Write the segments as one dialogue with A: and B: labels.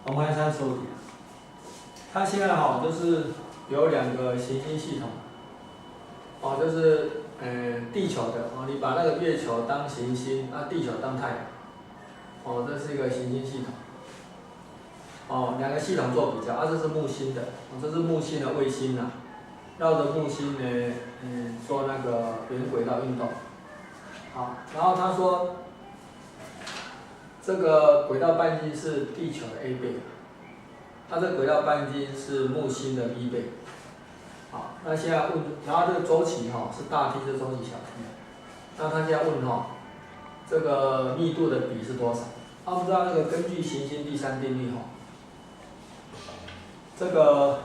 A: 我们来看处理。它现在就是有2个行星系统，就是地球的你把那个月球当行星，地球当太阳，这是一个行星系统。2个系统做比较，这是木星的，这是木星的卫星绕着木星呢，做那个圆轨道运动。好，然后他说，这个轨道半径是地球的 A 倍，它这个轨道半径是木星的 B 倍。好，那现在问，然后这个周期是大 T， 是周期小 T。那他现在问这个密度的比是多少？我们知道那个根据行星第3定律这个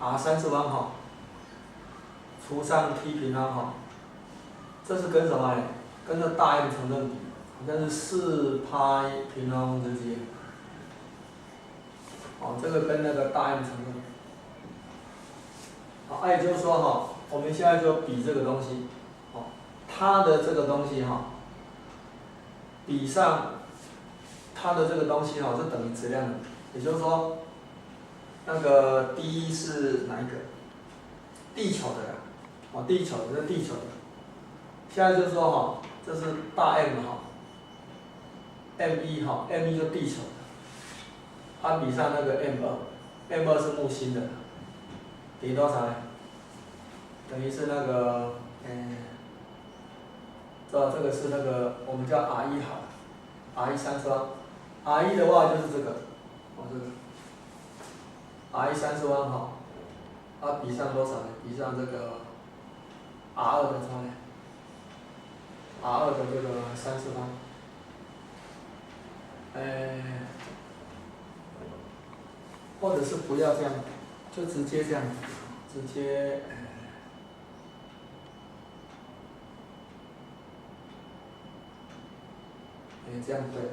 A: R30弯除上 T 平方这是跟什么呢？跟这大 M 成正比，这是4派平方之间。这个跟那个大 M 成正比。好，也就是说我们现在就比这个东西，它的这个东西比上它的这个东西是等于质量的，也就是说，那个第一是哪一个？地球的地球的，这是地球的。现在就是说这是大 M M1 就地球的，它比上那个 M2 是木星的，等于多少呢？等于是那个这个是那个我们叫 R1 R1 30弯 ，R1 的话就是这个，这个 R1 30弯它比上多少呢？比上这个 R2 的多少呢？R2的这个30弯，或者是不要这样，就直接这样，直接这样对了，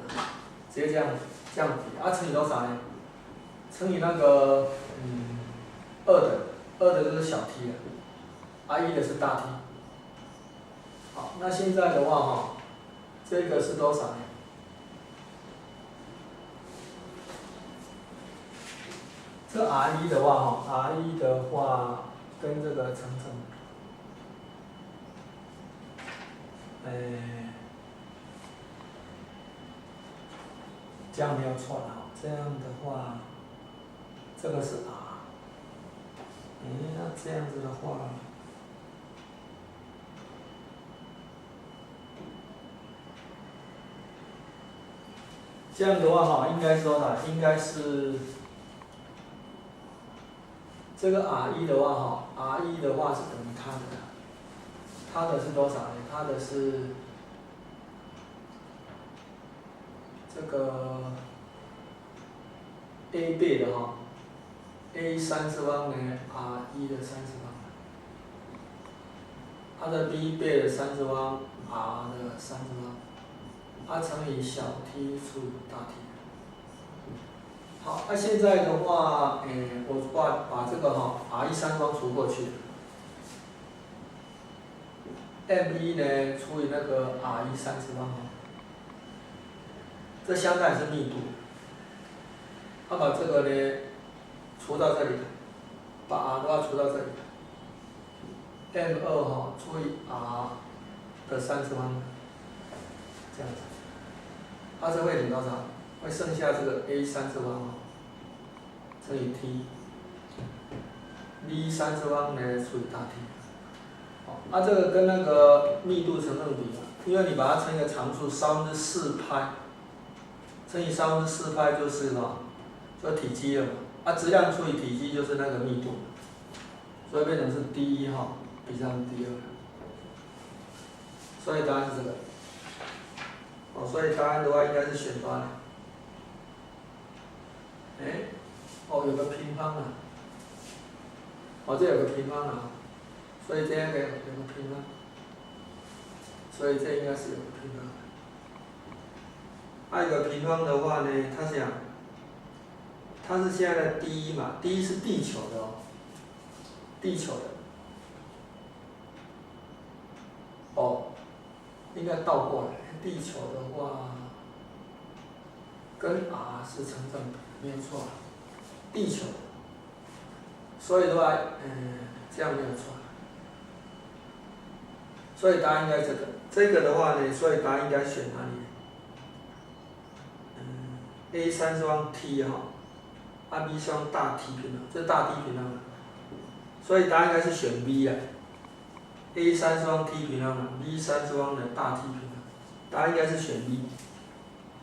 A: 直接这样比，乘以多少呢？乘以那个2的就是小 t 了，1的是大 T。好，那现在的话这个是多少呢？这 R1 的话R1 的话跟这个成正比，这样没有错了这样的话，这个是 R，那这样子的话，这样的话应该是多少？应该是这个 R1 的话R1 的话是等于它的是多少呢？它的是这个 A 倍的A 30弯呢 R1 的30弯，它的 B 倍的30弯 R 的30弯，它乘以小 t 除以大 T。好，现在的话，我把这个R1 30弯除过去 ，M1 呢除以那个R1 30弯这相当于是密度。把这个呢除到这里，把 R 的话除到这里 ，M2 除以 R 的30弯，这样子，它是会等于多少？会剩下这个 A 30弯乘以 T，B 30弯呢除以大 T。这个跟那个密度成正比因为你把它乘以个常数4派，乘以4派就是就体积了嘛，质量除以体积就是那个密度，所以变成是 D1 比上 D2，所以答案是这个。所以答案的话应该是选端的。有个平方这有个平方所以这样有个平方，所以这应该是有个平方。有个平方的话呢，它是它是现在的第一嘛，第一是地球的地球的。应该倒过来，地球的话跟 R 是成正比。没有错，地球。所以的话，这样没有错。所以答案应该这个。这个的话呢，所以答案应该选哪里？A3是方 T 哈，B 是方大 T 平方，这是大 T 平方。所以答案应该是选 B 啊。A3是方 T 平方嘛，B3是方的大 T 平方，答案应该是选 B。